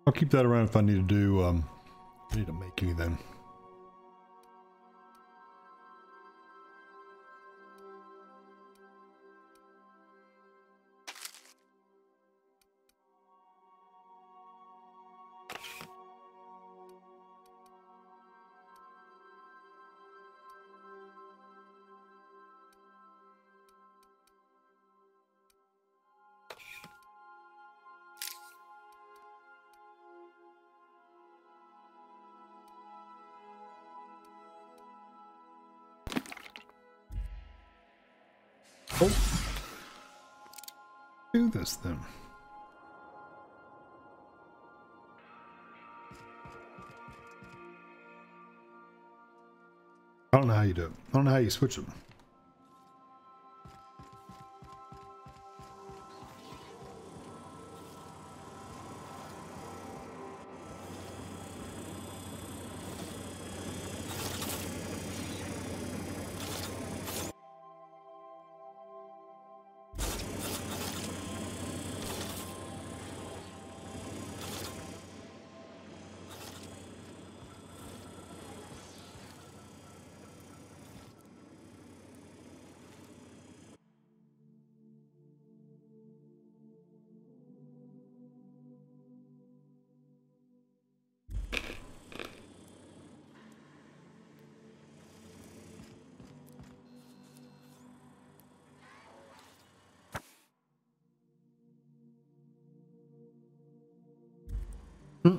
I'll keep that around if I need to do, I need to make anything. Oh, do this then. I don't know how you do it. I don't know how you switch them. Hmm.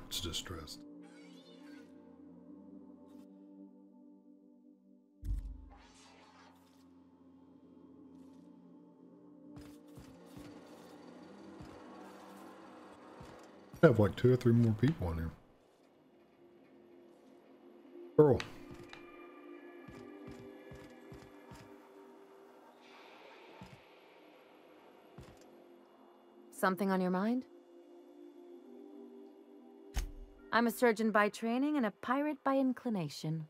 It's distressed. I have like 2 or 3 more people in here. Girl. Something on your mind? I'm a surgeon by training and a pirate by inclination.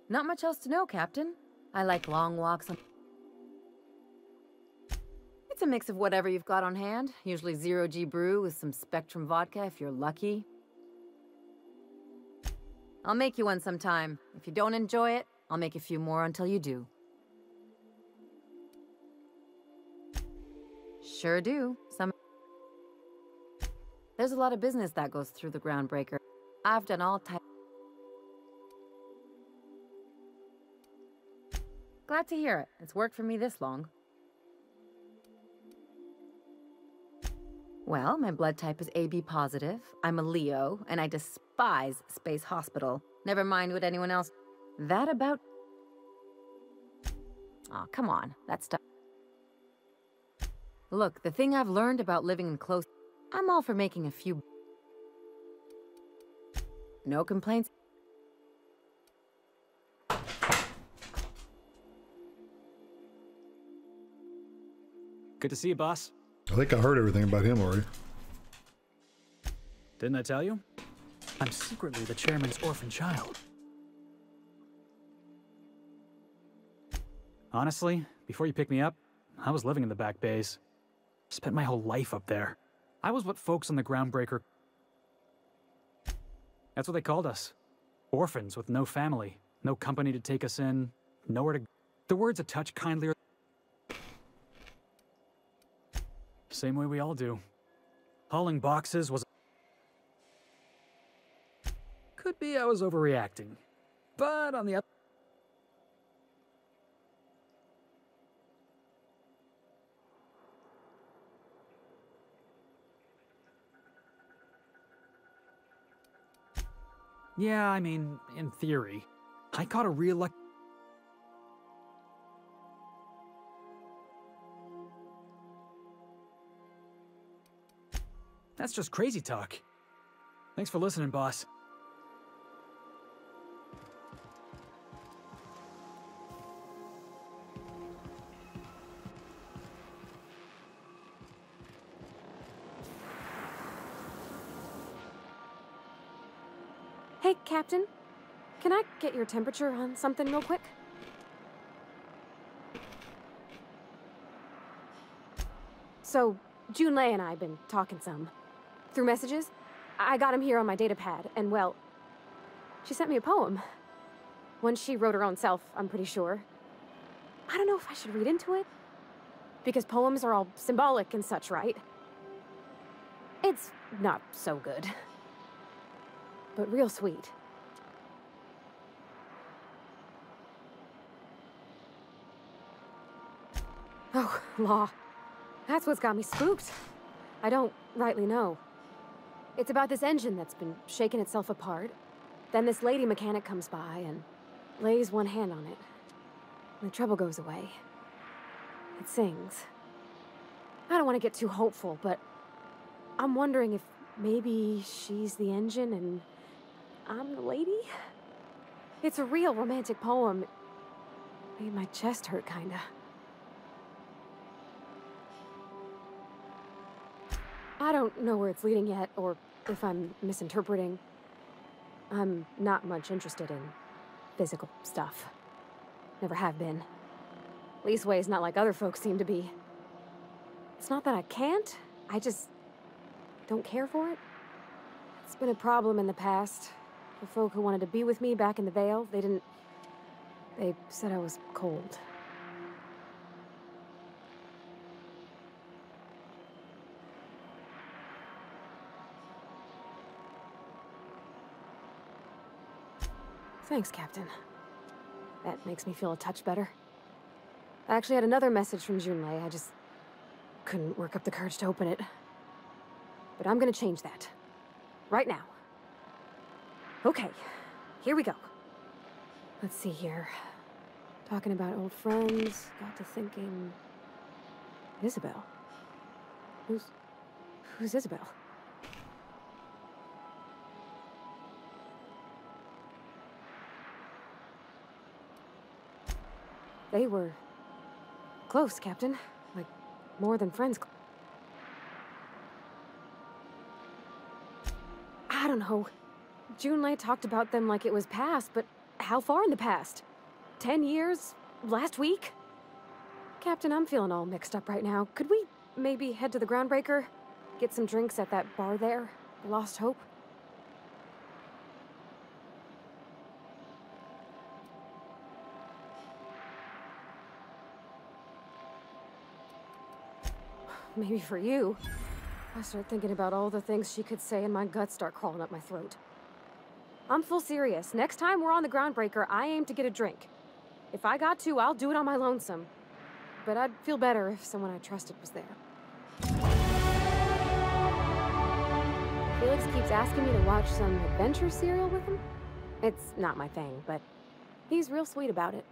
Not much else to know, Captain. I like long walks on... It's a mix of whatever you've got on hand. Usually 0G brew with some Spectrum vodka if you're lucky. I'll make you one sometime. If you don't enjoy it, I'll make a few more until you do. Sure do. There's a lot of business that goes through the groundbreaker. I've done all types. Glad to hear it. It's worked for me this long. Well, my blood type is AB positive. I'm a Leo, and I despise Space Hospital. Never mind what anyone else... That about... Aw, come on. That stuff... Look, the thing I've learned about living in close... I'm all for making a few... No complaints. Good to see you, boss. I think I heard everything about him already. Didn't I tell you? I'm secretly the chairman's orphan child. Honestly, before you picked me up, I was living in the back bays. Spent my whole life up there. I was what folks on the groundbreaker... That's what they called us. Orphans with no family, no company to take us in, nowhere to... The word's a touch kindlier. Same way we all do. Hauling boxes was... Could be I was overreacting. But on the other... Yeah, I mean, in theory. I caught a real luck... That's just crazy talk. Thanks for listening, boss. Hey, Captain. Can I get your temperature on something real quick? So, Junlei and I have been talking some. Through messages. I got him here on my data pad, and well, she sent me a poem. One she wrote her own self, I'm pretty sure. I don't know if I should read into it. Because poems are all symbolic and such, right? It's not so good. But real sweet. Oh, law. That's what's got me spooked. I don't rightly know. It's about this engine that's been shaking itself apart. Then this lady mechanic comes by and lays one hand on it. And the trouble goes away. It sings. I don't want to get too hopeful, but I'm wondering if maybe she's the engine and I'm the lady? It's a real romantic poem. It made my chest hurt, kinda. I don't know where it's leading yet, or if I'm misinterpreting. I'm not much interested in physical stuff. Never have been. Leastways not like other folks seem to be. It's not that I can't, I just don't care for it. It's been a problem in the past. The folk who wanted to be with me back in the Vale, they said I was cold. Thanks, Captain. That makes me feel a touch better. I actually had another message from Junlei. I just couldn't work up the courage to open it. But I'm gonna change that. Right now. Okay, here we go. Let's see here. Talking about old friends, got to thinking... Isabel? Who's Isabel? They were close, Captain. Like, more than friends. I don't know. Junlei talked about them like it was past, but how far in the past? 10 years? Last week? Captain, I'm feeling all mixed up right now. Could we maybe head to the Groundbreaker? Get some drinks at that bar there? Lost Hope? Maybe for you. I start thinking about all the things she could say and my guts start crawling up my throat. I'm full serious. Next time we're on the Groundbreaker, I aim to get a drink. If I got to, I'll do it on my lonesome. But I'd feel better if someone I trusted was there. Felix keeps asking me to watch some adventure serial with him. It's not my thing, but he's real sweet about it.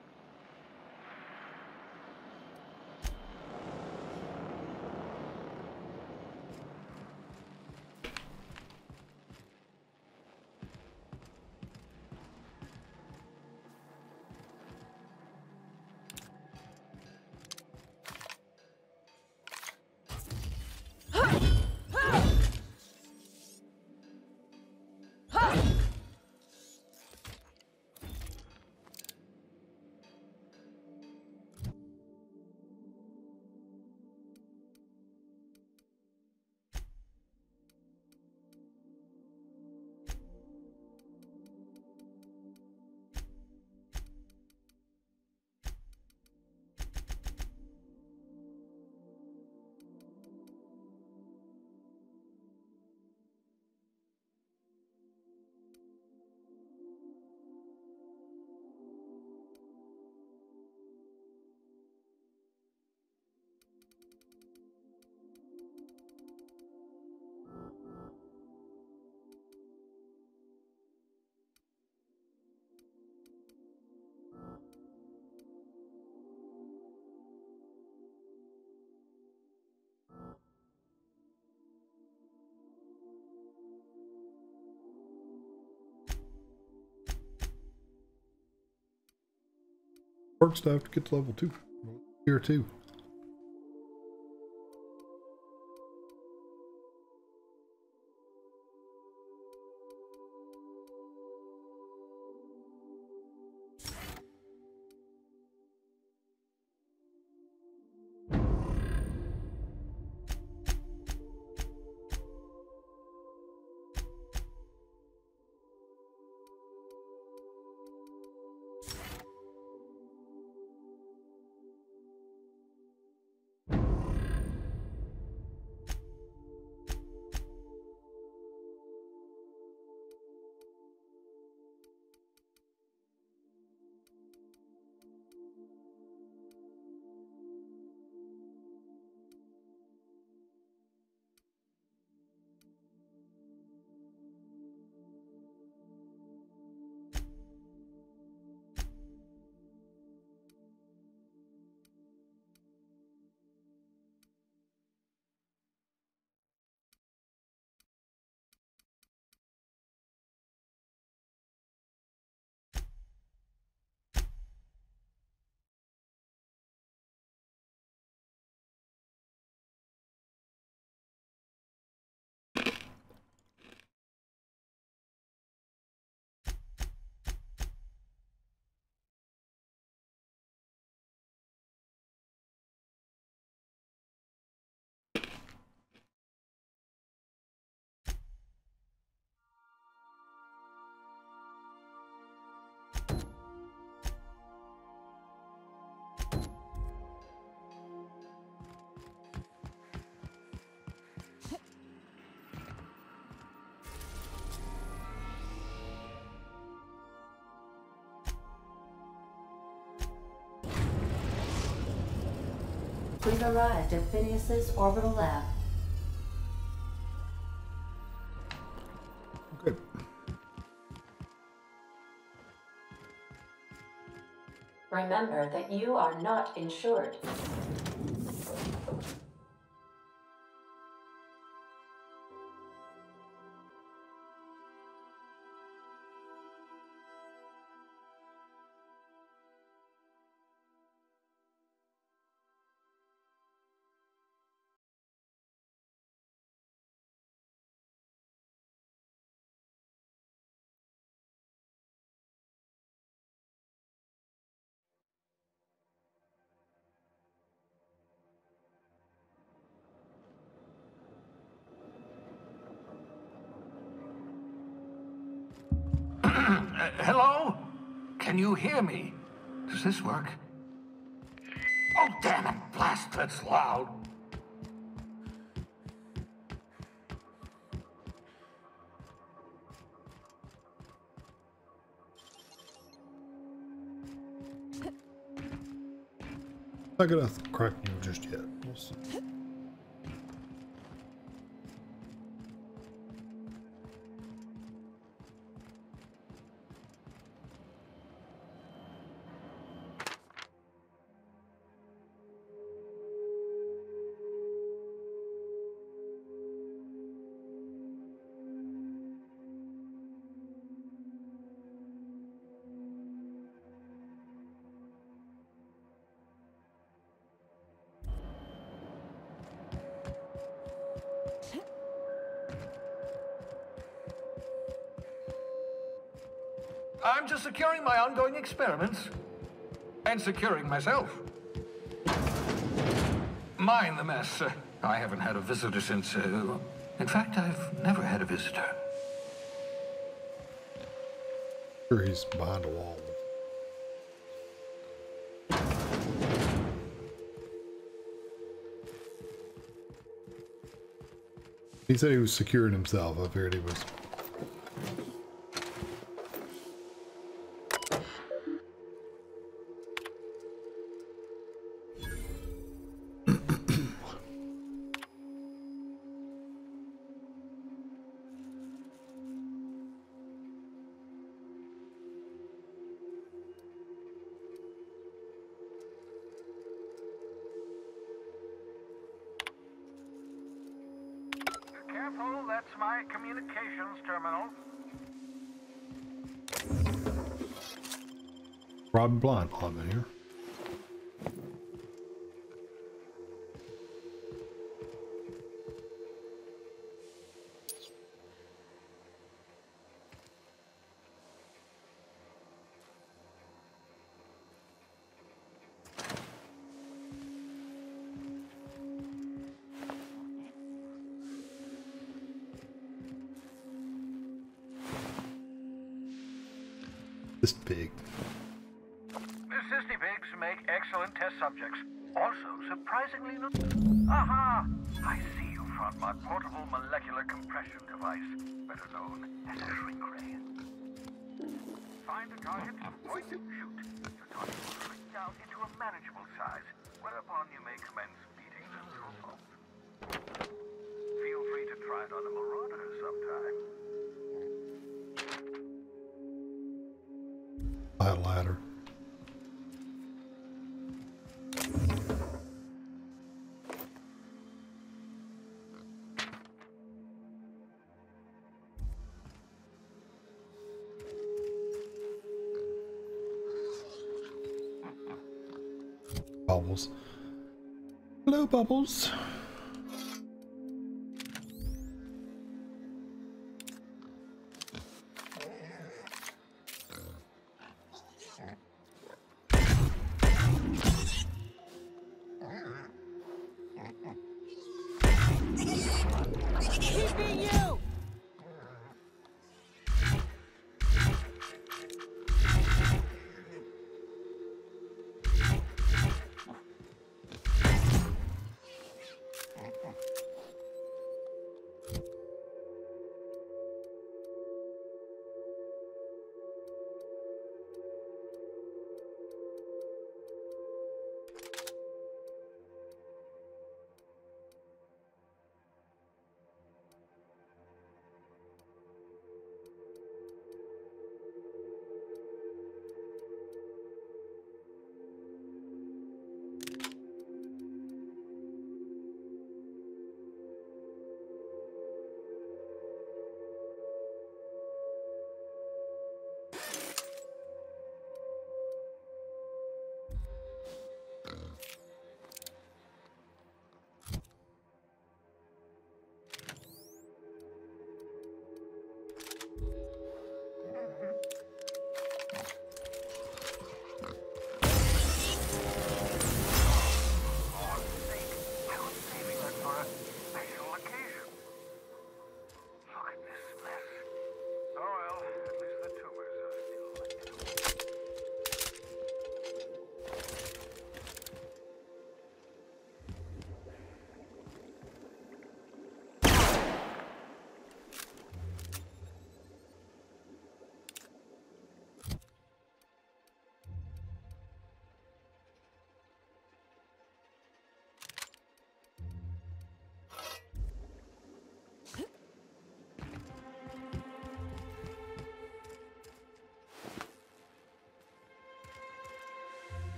Work stuff to get to level 2. Tier 2. We've arrived at Phineas's orbital lab. Okay. Remember that you are not insured. Hello? Can you hear me? Does this work? Oh, damn it! Blast, that's loud. Not gonna crack you just yet. We'll see. I'm just securing my ongoing experiments. And securing myself. Mind the mess. I haven't had a visitor since... in fact, I've never had a visitor. Sure, he's behind a wall. He said he was securing himself. I figured he was. Careful, that's my communications terminal. Robbing blind on here. This pig. The cysty pigs make excellent test subjects. Also, surprisingly not. Aha! I see you found my portable molecular compression device, better known as a shrink ray. Find the target, point and shoot. The target will shrink down into a manageable size, whereupon you may commence beating them to a pulp. Feel free to try it on a marauder sometime. Buy a ladder. Bubbles. Hello, Bubbles.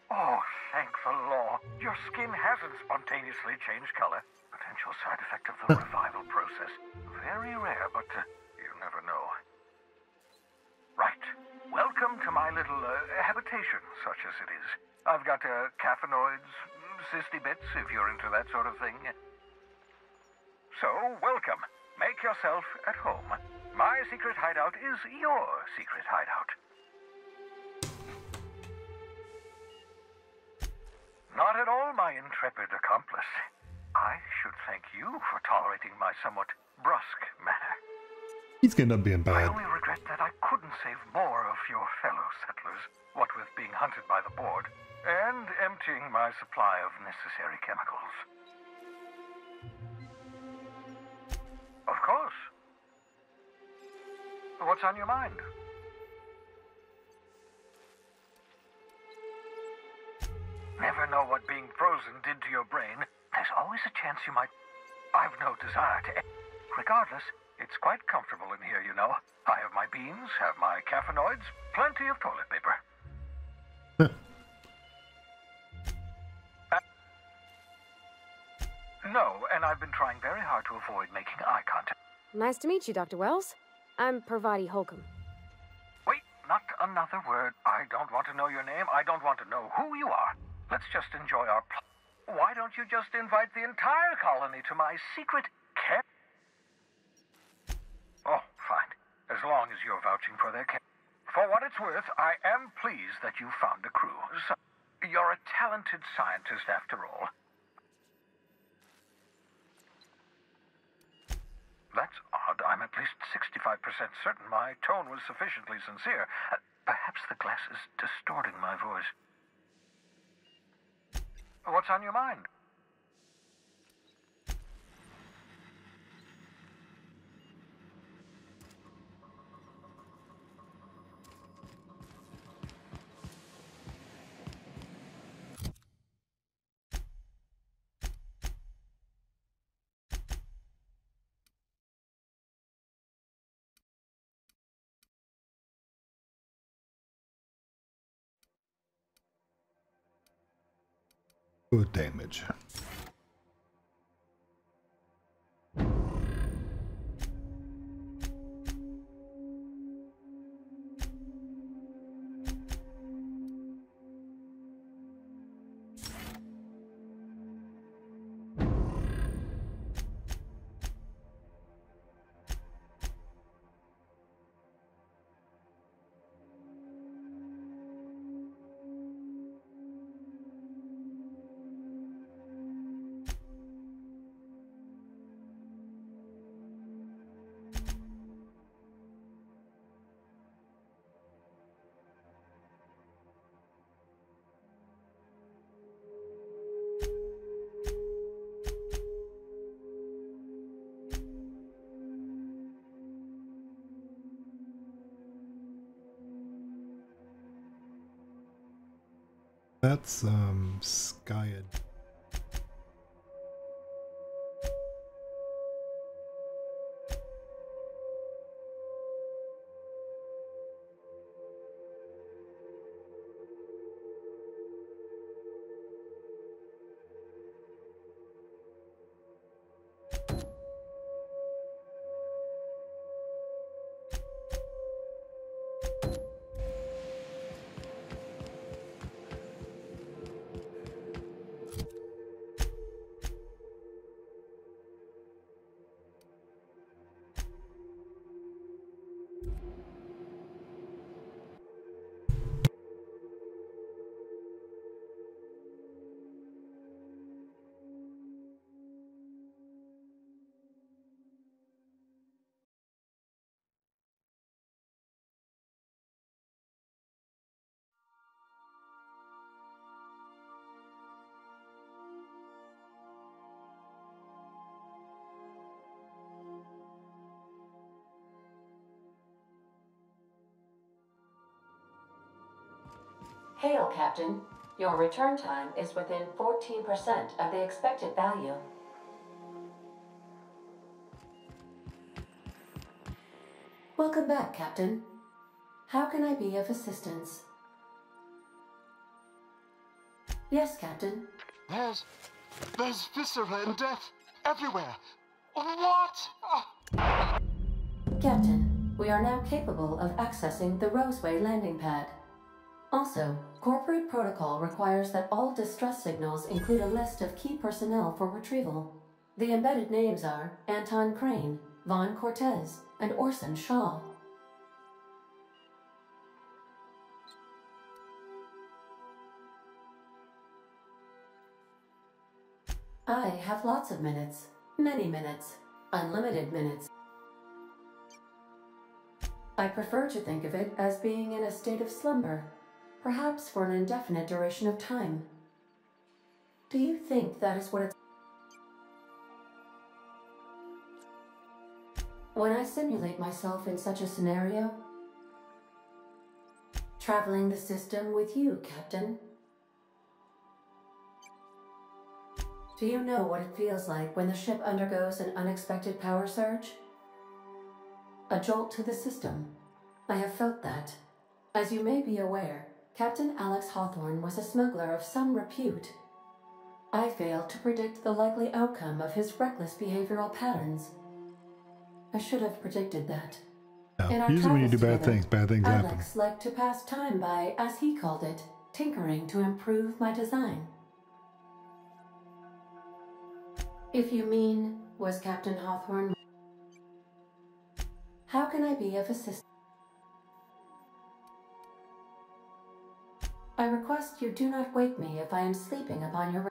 Oh, thank the law. Your skin hasn't spontaneously changed color. Potential side effect of the revival process. Very rare, but you never know. Right. Welcome to my little habitation, such as it is. I've got caffeinoids, cysty bits, if you're into that sort of thing. So, welcome. Make yourself at home. My secret hideout is your secret hideout. Not at all, my intrepid accomplice. I should thank you for tolerating my somewhat brusque manner. He's gonna end up being I bad. only regret that I couldn't save more of your fellow settlers, what with being hunted by the board, and emptying my supply of necessary chemicals. Of course. What's on your mind? Never know what being frozen did to your brain. There's always a chance you might... I've no desire to... Regardless, it's quite comfortable in here, you know. I have my beans, have my caffeinoids, plenty of toilet paper. No, and I've been trying very hard to avoid making eye contact. Nice to meet you, Dr. Wells. I'm Parvati Holcomb. Wait, not another word. I don't want to know your name. I don't want to know who you are. Let's just enjoy our Why don't you just invite the entire colony to my secret camp? Oh, fine. As long as you're vouching for their camp. For what it's worth, I am pleased that you found a crew. So, you're a talented scientist after all. That's odd. I'm at least 65% certain my tone was sufficiently sincere. Perhaps the glass is distorting my voice. What's on your mind? Good damage. That's Skyd. Hail, Captain. Your return time is within 14% of the expected value. Welcome back, Captain. How can I be of assistance? Yes, Captain. There's viscera and death everywhere. What? Captain, we are now capable of accessing the Roseway landing pad. Also, corporate protocol requires that all distress signals include a list of key personnel for retrieval. The embedded names are Anton Crane, Vaughn Cortez, and Orson Shaw. I have lots of minutes. Many minutes. Unlimited minutes. I prefer to think of it as being in a state of slumber, perhaps for an indefinite duration of time. Do you think that is what it's... When I simulate myself in such a scenario, traveling the system with you, Captain. Do you know what it feels like when the ship undergoes an unexpected power surge? A jolt to the system. I have felt that. As you may be aware, Captain Alex Hawthorne was a smuggler of some repute. I failed to predict the likely outcome of his reckless behavioral patterns. I should have predicted that. No. Usually when you do bad things happen. Alex liked to pass time by, as he called it, tinkering to improve my design. If you mean, was Captain Hawthorne... How can I be of assistance? I request you do not wake me if I am sleeping upon your...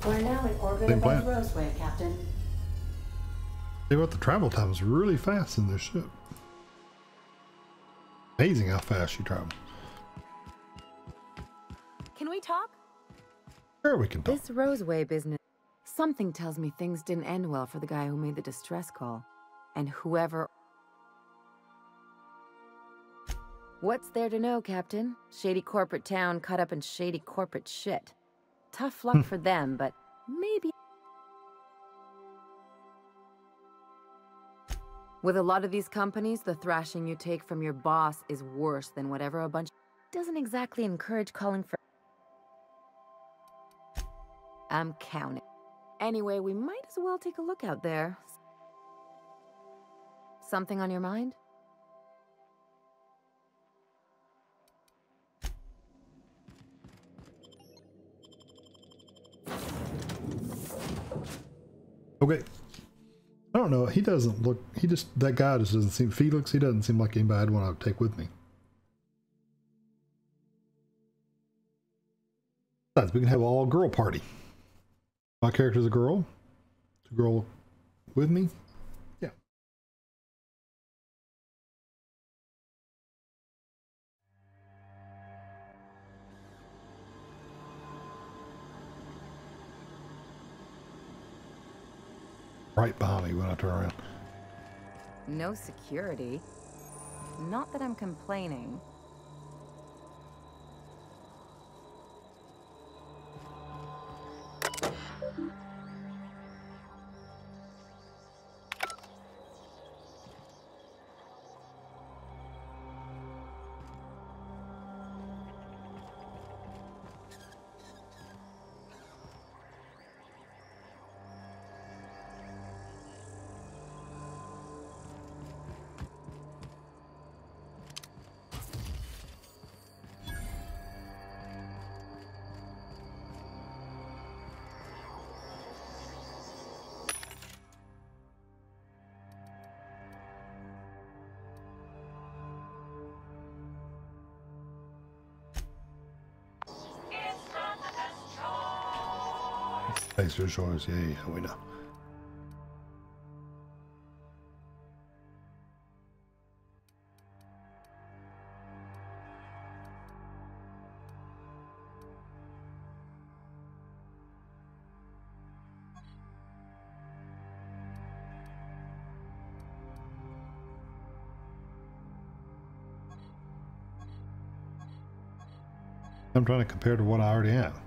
We're now in orbit Same above planet. Roseway, Captain. See what the travel time is really fast in this ship. Amazing how fast she travels. Can we talk? Sure, we can talk. This Roseway business. Something tells me things didn't end well for the guy who made the distress call. And whoever... What's there to know, Captain? Shady corporate town caught up in shady corporate shit. Tough luck for them, but maybe... With a lot of these companies, the thrashing you take from your boss is worse than whatever a bunch... Doesn't exactly encourage calling for... I'm counting. Anyway, we might as well take a look out there. Something on your mind? Okay. I don't know. He doesn't look. That guy just doesn't seem. Felix, he doesn't seem like anybody I'd want to take with me. Besides, we can have an all girl party. My character's a girl. It's a girl with me. Yeah. Right behind me when I turn around. No security. Not that I'm complaining. Thanks for yours. Yeah, we know. I'm trying to compare to what I already have.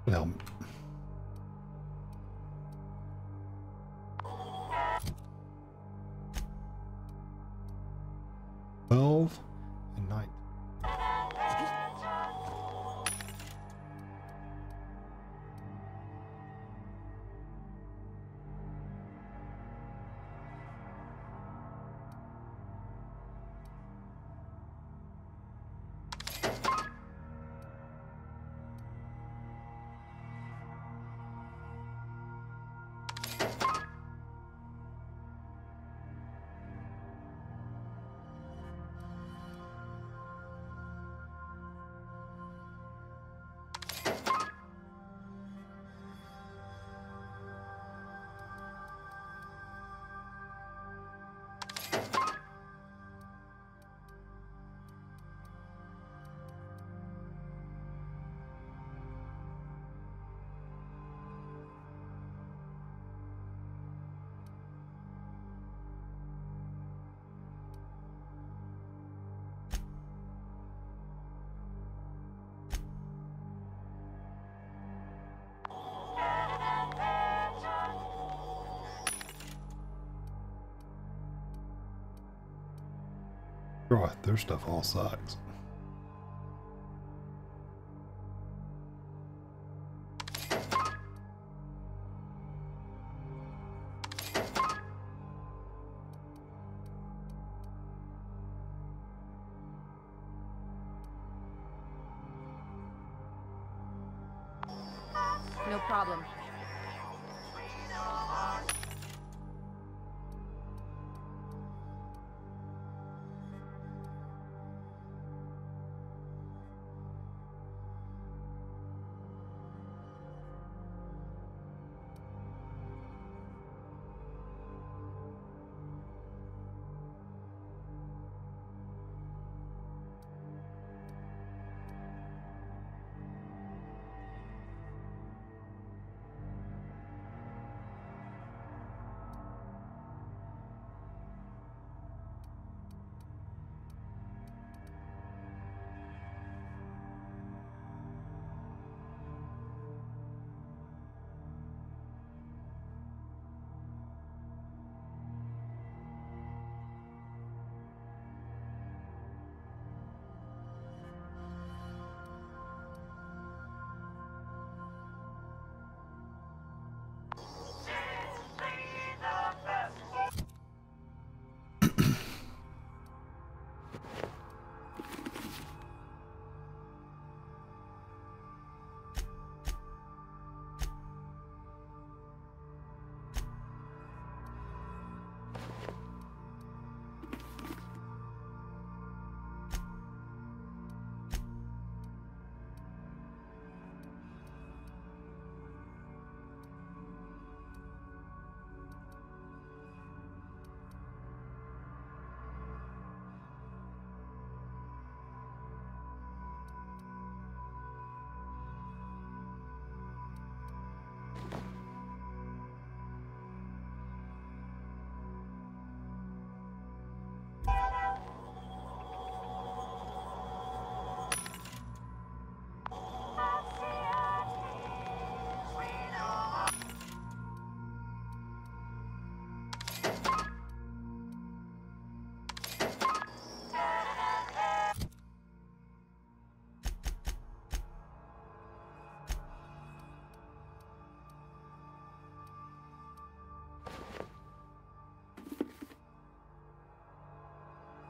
Helmet. And 9. Right, their stuff all sucks. problem.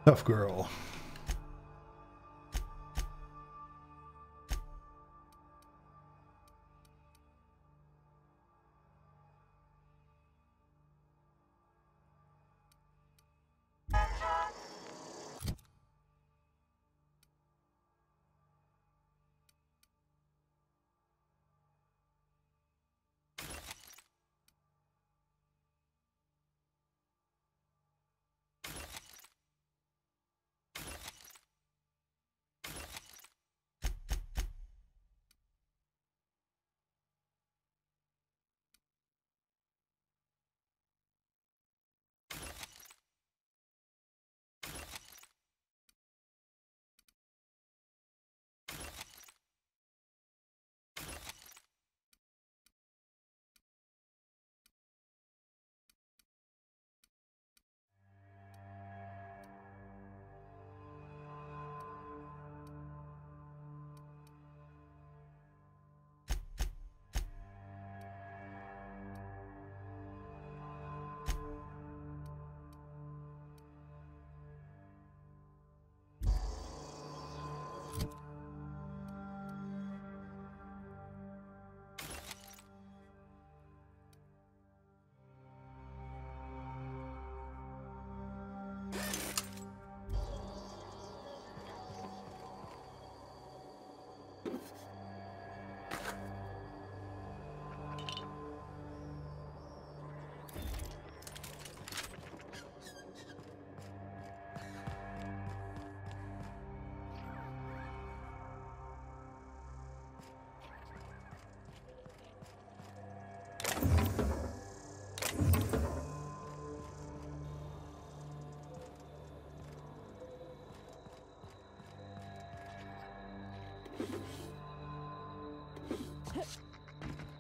Tough girl.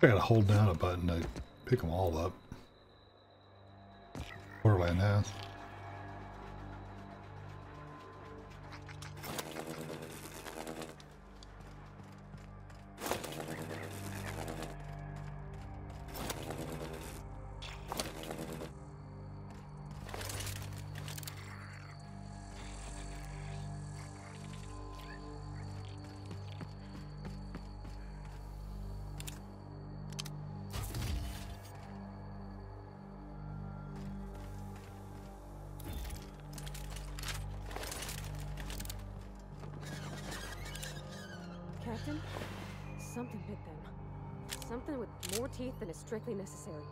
I gotta hold down a button to pick them all up. Borderland has. Captain? Something bit them. Something with more teeth than is strictly necessary.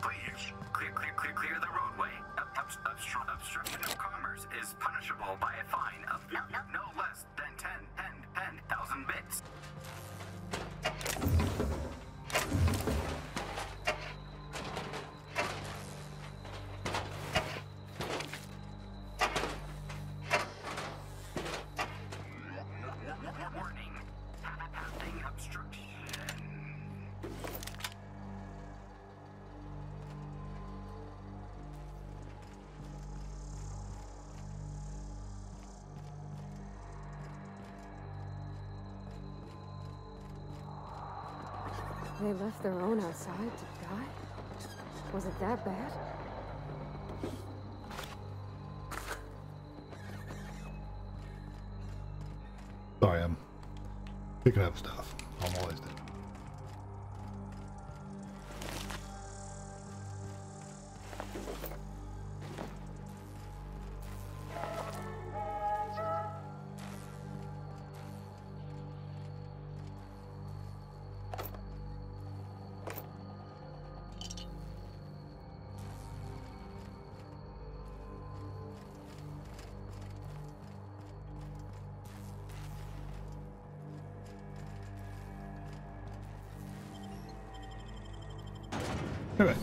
Please, clear the roadway. Obstruction of commerce is punishable by a fine of no less than 10,000 bits. Warning, passing obstruction. They left their own outside to die? Was it that bad? Sorry, I'm picking up stuff. I'm always doing. All right.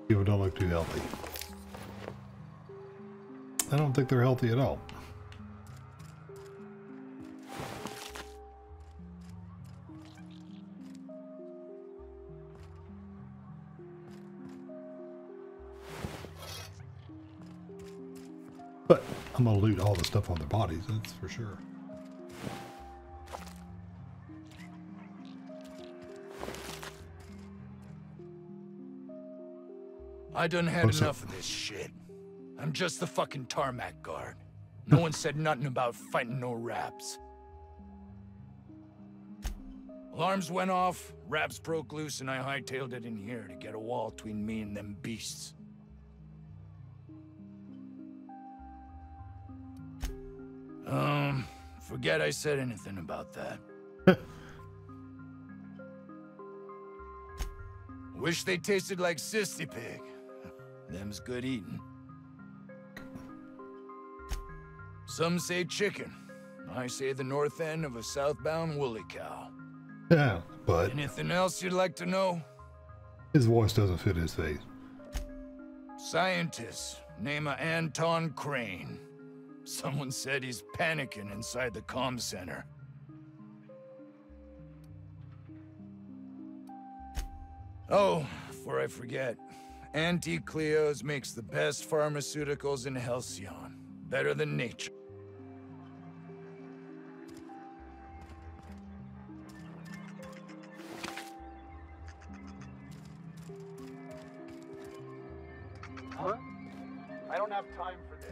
People don't look too healthy. I don't think they're healthy at all. But I'm gonna loot all the stuff on their bodies, that's for sure. I done had enough of this shit. I'm just the fucking tarmac guard. No one said nothing about fighting no raps. Alarms went off, raps broke loose, and I hightailed it in here to get a wall between me and them beasts. Forget I said anything about that. Wish they tasted like Sissy Pig. Them's good eating. Some say chicken. I say the north end of a southbound woolly cow. Yeah, but Anything else you'd like to know? his voice doesn't fit his face. Scientist, name of Anton Crane. Someone said he's panicking inside the comm center. Oh, before I forget, Auntie Cleo's makes the best pharmaceuticals in Halcyon. Better than nature. Huh? I don't have time for this.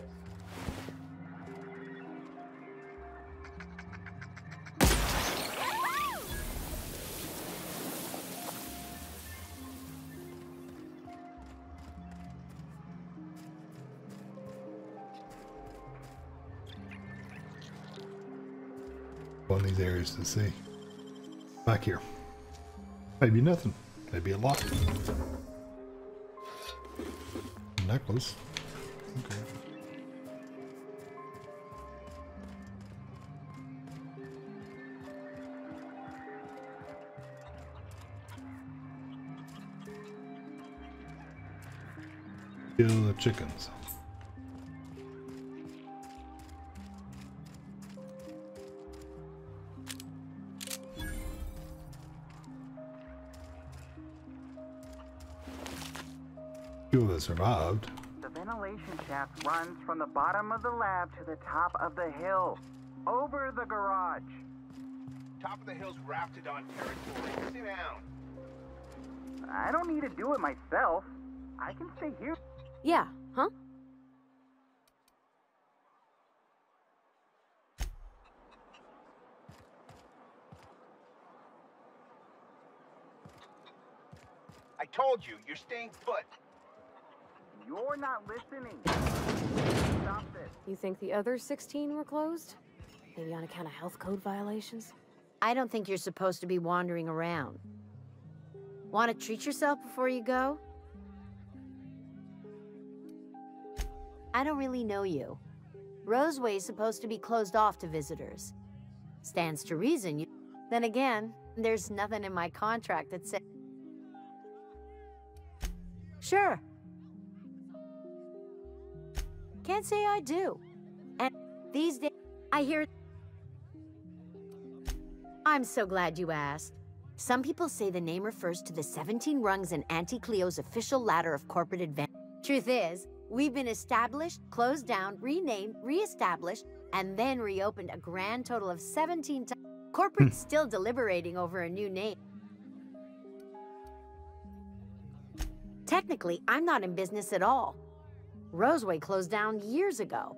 Go in these areas to see. Back here. Maybe nothing. Maybe a lot. Necklace. Okay. Kill the chickens. Few that survived. The ventilation shaft runs from the bottom of the lab to the top of the hill, over the garage. Top of the hill's rafted on territory. Sit down. I don't need to do it myself. I can stay here. Yeah, huh? I told you, you're staying put. You're not listening. Stop this. You think the other 16 were closed? Maybe on account of health code violations? I don't think you're supposed to be wandering around. Want to treat yourself before you go? I don't really know you. Roseway's supposed to be closed off to visitors. Stands to reason you... Then again, there's nothing in my contract that says... Sure. Can't say I do. And these days, I hear... I'm so glad you asked. Some people say the name refers to the 17 rungs in Auntie Cleo's official ladder of corporate advance. Truth is, we've been established, closed down, renamed, re-established, and then reopened a grand total of 17 times. Corporate's still deliberating over a new name. Technically, I'm not in business at all. Roseway closed down years ago.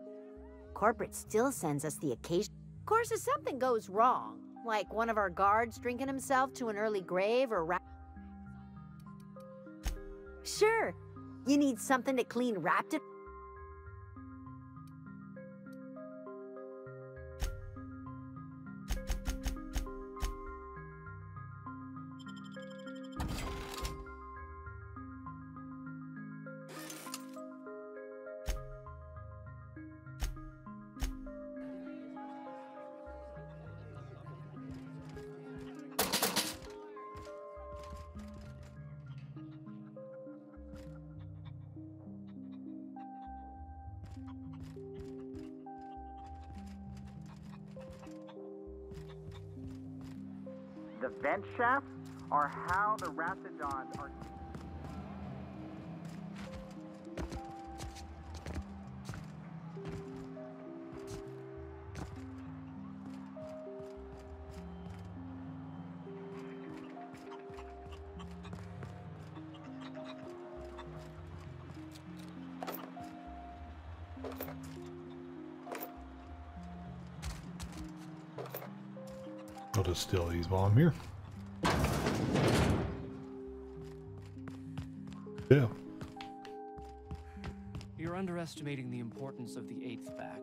Corporate still sends us the occasion. Of course, if something goes wrong, like one of our guards drinking himself to an early grave or Sure, you need something to clean wrapped it. The vent shafts are how the Raptidons are... I'll just steal these while I'm here. Yeah. You're underestimating the importance of the 8th back.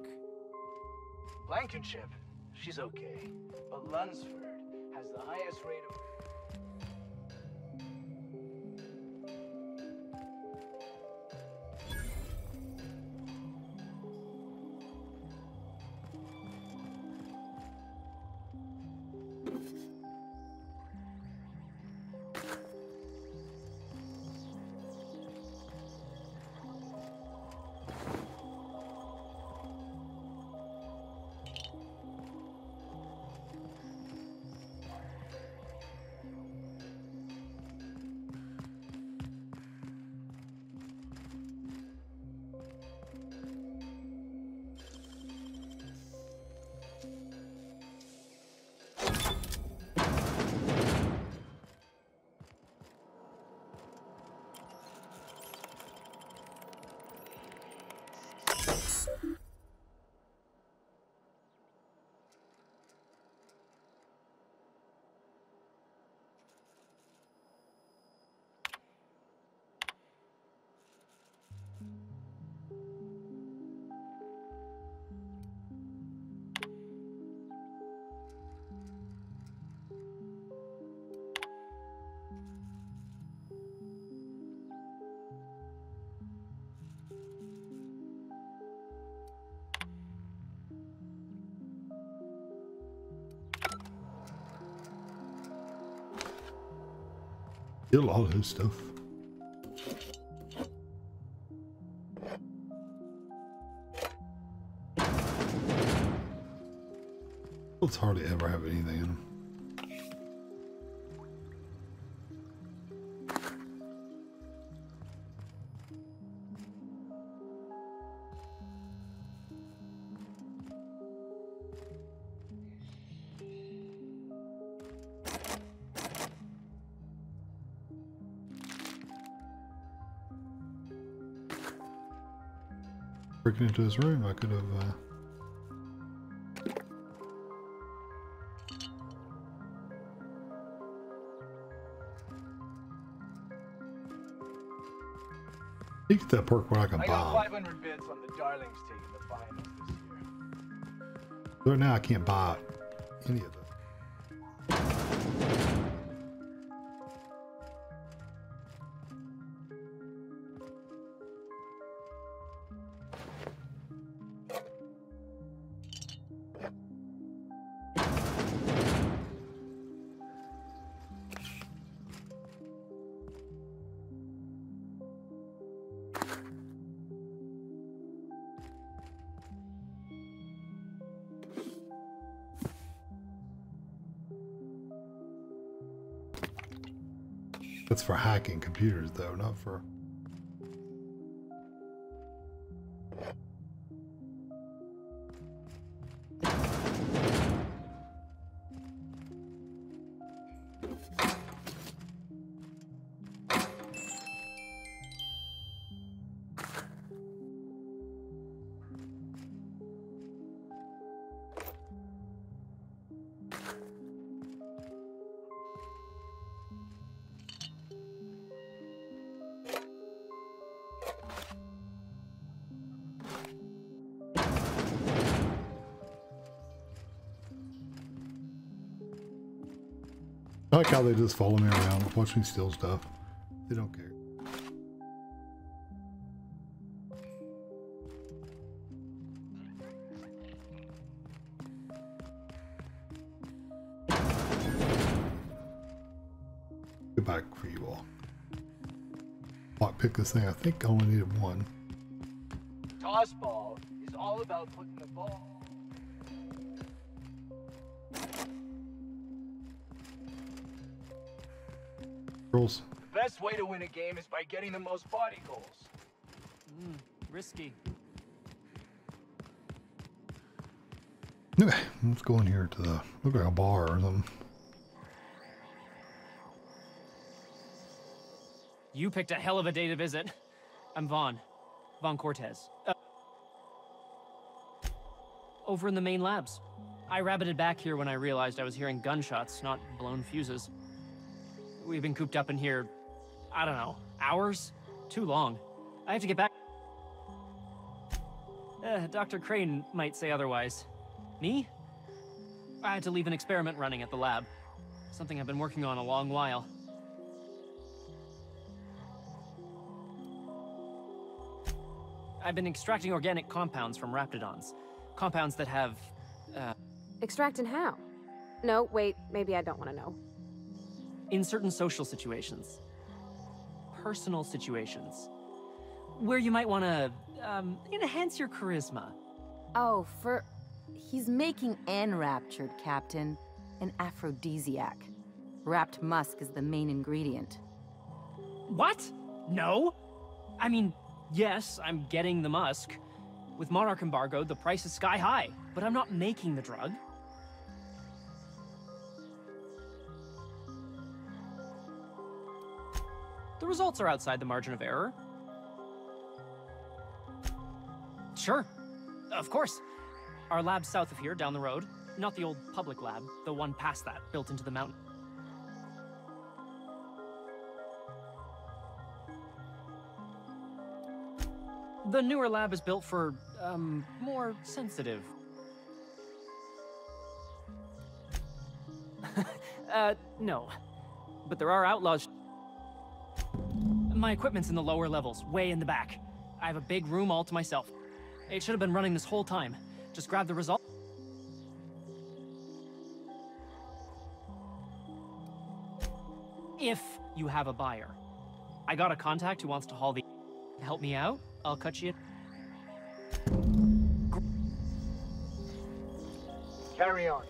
Blankenship, she's okay. But Lunsford has the highest rate of... Kill all his stuff. Let's hardly ever have anything in them. Breaking into his room, I could have. You get that perk where I can I buy. got 500 bits on the Darlings taking the finals this year. Right now, I can't buy any of them. That's for hacking computers, though, not for... I like how they just follow me around, watch me steal stuff. They don't care. Get back for you all. Pick this thing. I think I only needed one. Toss ball is all about putting the ball. Girls. The best way to win a game is by getting the most body goals. Risky. Okay, let's go in here to the, look like a bar or something. You picked a hell of a day to visit. I'm Vaughn Cortez. Over in the main labs. I rabbited back here when I realized I was hearing gunshots, not blown fuses. We've been cooped up in here, I don't know, hours? Too long. I have to get back. Dr. Crane might say otherwise. Me? I had to leave an experiment running at the lab. Something I've been working on a long while. I've been extracting organic compounds from raptidons. Compounds that have, Extracting how? No, wait, maybe I don't want to know. in certain social situations. Personal situations. Where you might want to, enhance your charisma. Oh, he's making enraptured, Captain. An aphrodisiac. Wrapped musk is the main ingredient. What? No? I mean, yes, I'm getting the musk. With Monarch embargoed, the price is sky high, but I'm not making the drug. The results are outside the margin of error. Sure. Of course. Our lab's south of here, down the road. Not the old public lab, the one past that, built into the mountain. The newer lab is built for, more sensitive. No. But there are outlaws. My equipment's in the lower levels, way in the back. I have a big room all to myself. It should have been running this whole time. Just grab the result. If you have a buyer. I got a contact who wants to haul the... Help me out? I'll cut you... Carry on.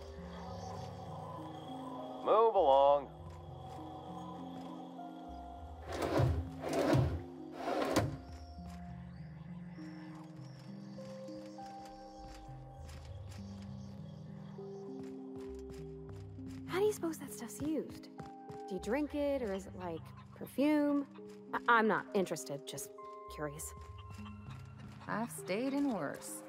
Move along. How do you suppose that stuff's used? Do you drink it, or is it like perfume? I'm not interested, just curious. I've stayed in worse.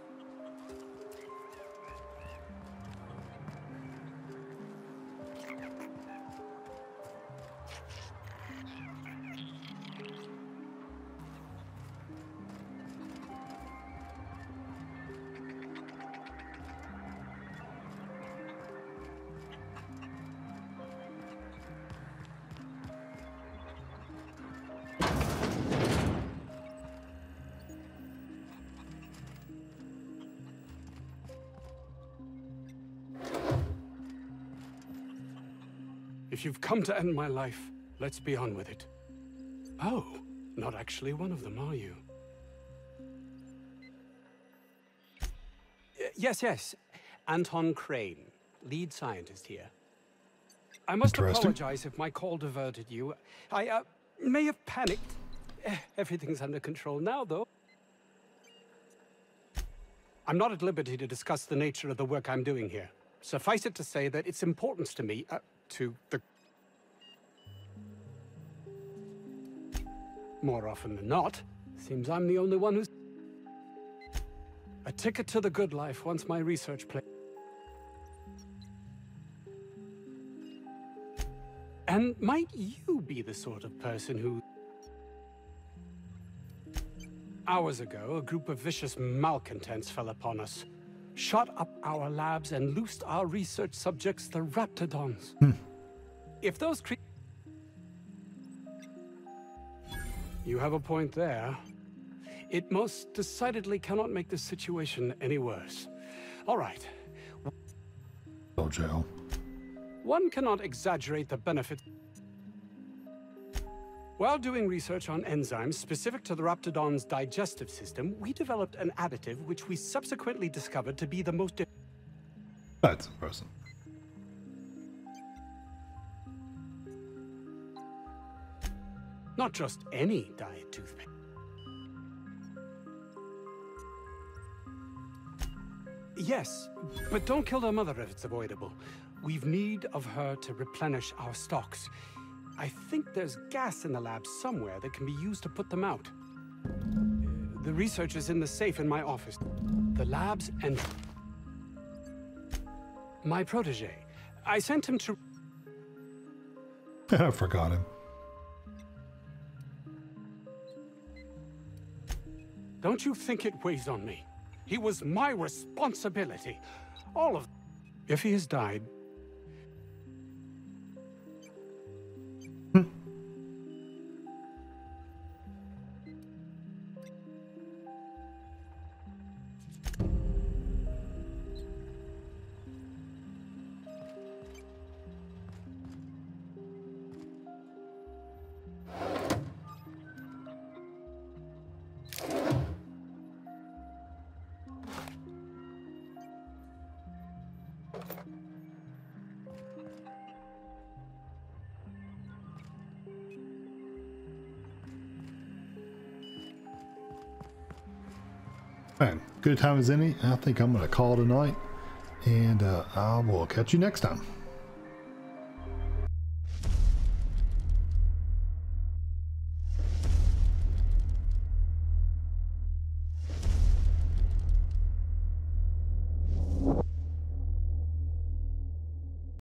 If you've come to end my life, let's be on with it. Oh, not actually one of them, are you? Yes. Anton Crane, lead scientist here. I must apologize if my call diverted you. I may have panicked. Everything's under control now, though. I'm not at liberty to discuss the nature of the work I'm doing here. Suffice it to say that its importance to me, to the... More often than not, seems I'm the only one who's... A ticket to the good life once my research place. And might you be the sort of person who... Hours ago, a group of vicious malcontents fell upon us, shot up our labs and loosed our research subjects, the Raptidons. If those creatures... You have a point there. It most decidedly cannot make this situation any worse. All right. Oh, Joe. One cannot exaggerate the benefits. While doing research on enzymes specific to the Raptidon's digestive system, we developed an additive which we subsequently discovered to be the most... That's impressive. Not just any diet toothpaste. Yes, but don't kill their mother if it's avoidable. We've need of her to replenish our stocks. I think there's gas in the lab somewhere that can be used to put them out. The research is in the safe in my office. The lab's and... My protege. I sent him to... I forgot him. Don't you think it weighs on me? He was my responsibility. All of... If he has died... Man, good time as any. I think I'm going to call tonight, and I will catch you next time.